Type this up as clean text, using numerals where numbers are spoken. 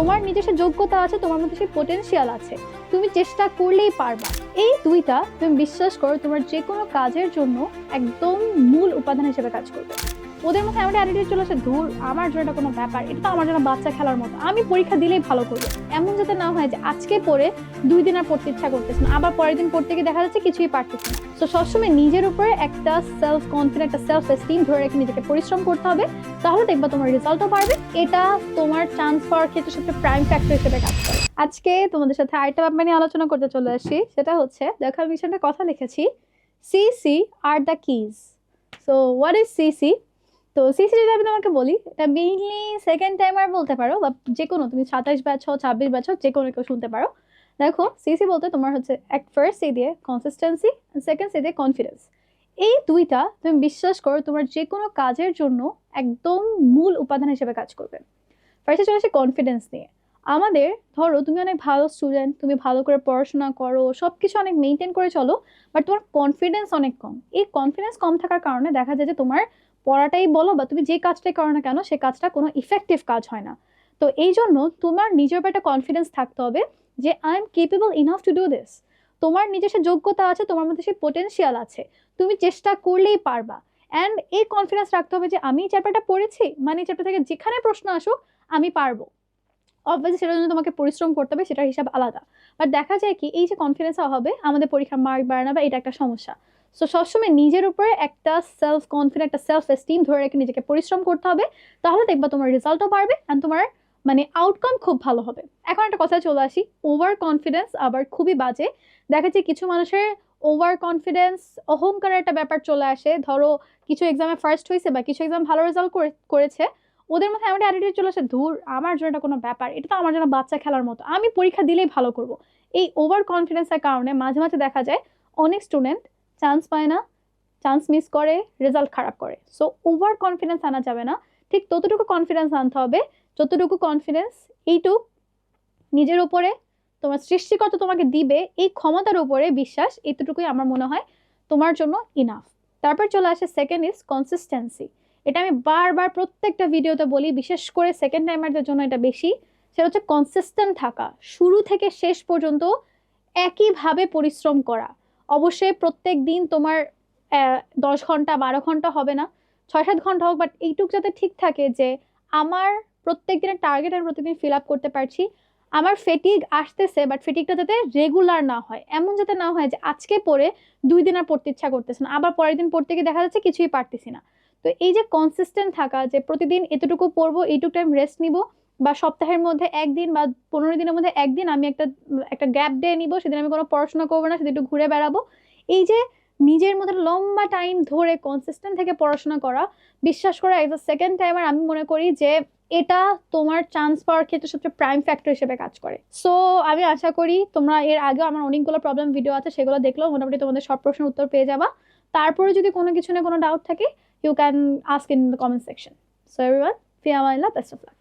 তোমার নিজস্ব যোগ্যতা আছে, তোমার মধ্যে সেই পোটেনশিয়াল আছে, তুমি চেষ্টা করলেই পারবা। এই দুইটা তুমি বিশ্বাস করো তোমার যে কোনো কাজের জন্য একদম মূল উপাদান হিসেবে কাজ করবে। ওদের মধ্যে এমন অ্যাটিটিউড চলে আসে, ধুর আমার জন্য এটা কোনো ব্যাপার, এটা তো আমার জন্য বাচ্চা খেলার মতো, আমি পরীক্ষা দিলেই ভালো করবো। এমন যাতে না হয় যে আজকে পড়ে 2 দিন আর পড়তে ইচ্ছা করতেছে না, আবার পরের দিন পড়তে গিয়ে দেখা যাচ্ছে কিছুই পারতেছে না। তো সবসময় নিজের উপরে একটা সেলফ কনফিডেন্ট, একটা সেলফ এস্টিম ধরে রেখে নিজেকে পরিশ্রম করতে হবে, তাহলে দেখবা তোমার রেজাল্টও পারবে। এটা তোমার চান্স পাওয়ার ক্ষেত্রে সবচেয়ে প্রাইম ফ্যাক্টর হিসেবে কাজ করে। আজকে তোমাদের সাথে আরেকটা ব্যাপার নিয়ে আলোচনা করতে চলে আসি, সেটা হচ্ছে দেখো আমি এখানে কথা লিখেছি, CC are the keys. So what is CC? তো সিসি যদি আমি তোমাকে বলি, এটা মেইনলি সেকেন্ড টাইমার বলতে পারো, বা যে কোনো তুমি 27 ব্যাচ হও 26 ব্যাচ হও যে কোনো কেউ শুনতে পারো। দেখো সিসি বলতে তোমার হচ্ছে এক ফার্স্ট সি দিয়ে কনসিস্টেন্সি, সেকেন্ড সি দিয়ে কনফিডেন্স। এই দুইটা তুমি বিশ্বাস করো তোমার যে কোনো কাজের জন্য একদম মূল উপাদান হিসেবে কাজ করবে। ফার্স্টে চলে আসে কনফিডেন্স নিয়ে। আমাদের ধরো তুমি অনেক ভালো স্টুডেন্ট, তুমি ভালো করে পড়াশোনা করো, সব কিছু অনেক মেনটেন করে চলো, বাট তোমার কনফিডেন্স অনেক কম। এই কনফিডেন্স কম থাকার কারণে দেখা যায় যে তোমার পড়াটাই বলো বা তুমি যে কাজটাই করো না কেন, সে কাজটা কোনো ইফেক্টিভ কাজ হয় না। তো এই জন্য তোমার নিজের উপর একটা কনফিডেন্স থাকতে হবে যে I am capable enough to do this. তোমার নিজস্ব যোগ্যতা আছে, তোমার মধ্যে সেই পোটেনশিয়াল আছে, তুমি চেষ্টা করলেই পারবা। অ্যান্ড এই কনফিডেন্স রাখতে হবে যে আমি এই চ্যাপ্টারটা পড়েছি, মানে এই চ্যাপ্টার থেকে যেখানে প্রশ্ন আসুক আমি পারবো। অবভিয়াসলি সেটার জন্য তোমাকে পরিশ্রম করতে হবে, সেটার হিসাব আলাদা। বাট দেখা যায় কি এই যে কনফিডেন্সের অভাবে আমাদের পরীক্ষার মার্ক বাড়ে না, বা এটা একটা সমস্যা। সো সবসময় নিজের উপরে একটা সেলফ কনফিডেন্ট, একটা সেলফ এস্টিম ধরে রেখে নিজেকে পরিশ্রম করতে হবে, তাহলে দেখবা তোমার রেজাল্টও পারবে অ্যান্ড তোমার মানে আউটকাম খুব ভালো হবে। এখন একটা কথা চলে আসি, ওভার কনফিডেন্স আবার খুবই বাজে। দেখা যায় কিছু মানুষের ওভার কনফিডেন্স, অহংকারের একটা ব্যাপার চলে আসে। ধরো কিছু এক্সামে ফার্স্ট হয়েছে বা কিছু এক্সাম ভালো রেজাল্ট করেছে, ওদের মধ্যে এমন অ্যাটিটিউড চলে আসে, ধুর আমার জন্য এটা কোনো ব্যাপার, এটা তো আমার জন্য বাচ্চা খেলার মতো, আমি পরীক্ষা দিলেই ভালো করব। এই ওভার কনফিডেন্সের কারণে মাঝে মাঝে দেখা যায় অনেক স্টুডেন্ট চান্স পায় না, চান্স মিস করে, রেজাল্ট খারাপ করে। সো ওভার কনফিডেন্স আনা যাবে না, ঠিক ততটুকু কনফিডেন্স আনতে হবে যতটুকু কনফিডেন্স এইটুক নিজের উপরে তোমার সৃষ্টিকর্তা তোমাকে দিবে, এই ক্ষমতার উপরে বিশ্বাস, এতটুকুই আমার মনে হয় তোমার জন্য ইনাফ। তারপর চলে আসে সেকেন্ড ইজ কনসিস্টেন্সি। এটা আমি বারবার প্রত্যেকটা ভিডিওতে বলি, বিশেষ করে সেকেন্ড টাইমারদের জন্য এটা বেশি। সেটা হচ্ছে কনসিস্টেন্ট থাকা, শুরু থেকে শেষ পর্যন্ত একইভাবে পরিশ্রম করা। অবশ্যই প্রত্যেক দিন তোমার 10 ঘন্টা 12 ঘন্টা হবে না, 6-7 ঘন্টা হোক, বাট এইটুক যাতে ঠিক থাকে যে আমার প্রত্যেক দিনের টার্গেট আমি প্রতিদিন ফিল আপ করতে পারছি। আমার ফেটিগ আসতেছে, বাট ফেটিগটা যাতে রেগুলার না হয়, এমন যাতে না হয় যে আজকে পড়ে 2 দিন আর পড়তে ইচ্ছা করতেছে না, আবার পরের দিন পড়তে গিয়ে দেখা যাচ্ছে কিছুই পারতেছি না। তো এই যে কনসিস্টেন্ট থাকা, যে প্রতিদিন এতটুকু পড়বো, এইটুকু টাইম রেস্ট নিব, বা সপ্তাহের মধ্যে একদিন বা 15 দিনের মধ্যে একদিন আমি একটা একটা গ্যাপ ডে নিব, সেদিন আমি কোনো পড়াশোনা করবো না, সেদিন একটু ঘুরে বেড়াবো। এই যে নিজের মধ্যে লম্বা টাইম ধরে কনসিস্টেন্ট থেকে পড়াশোনা করা, বিশ্বাস করা এজ আ সেকেন্ড টাইমার আমি মনে করি যে এটা তোমার চান্স পাওয়ার ক্ষেত্রে সবচেয়ে প্রাইম ফ্যাক্টর হিসেবে কাজ করে। সো আমি আশা করি তোমরা, এর আগেও আমার অনেকগুলো প্রবলেম ভিডিও আছে, সেগুলো দেখলেও মোটামুটি তোমাদের সব প্রশ্নের উত্তর পেয়ে যাবা। তারপরে যদি কোনো কিছু নিয়ে কোনো ডাউট থাকে, you can ask in the comment section. So everyone, ফি আমানিল্লাহ, বেস্ট অফ লাক।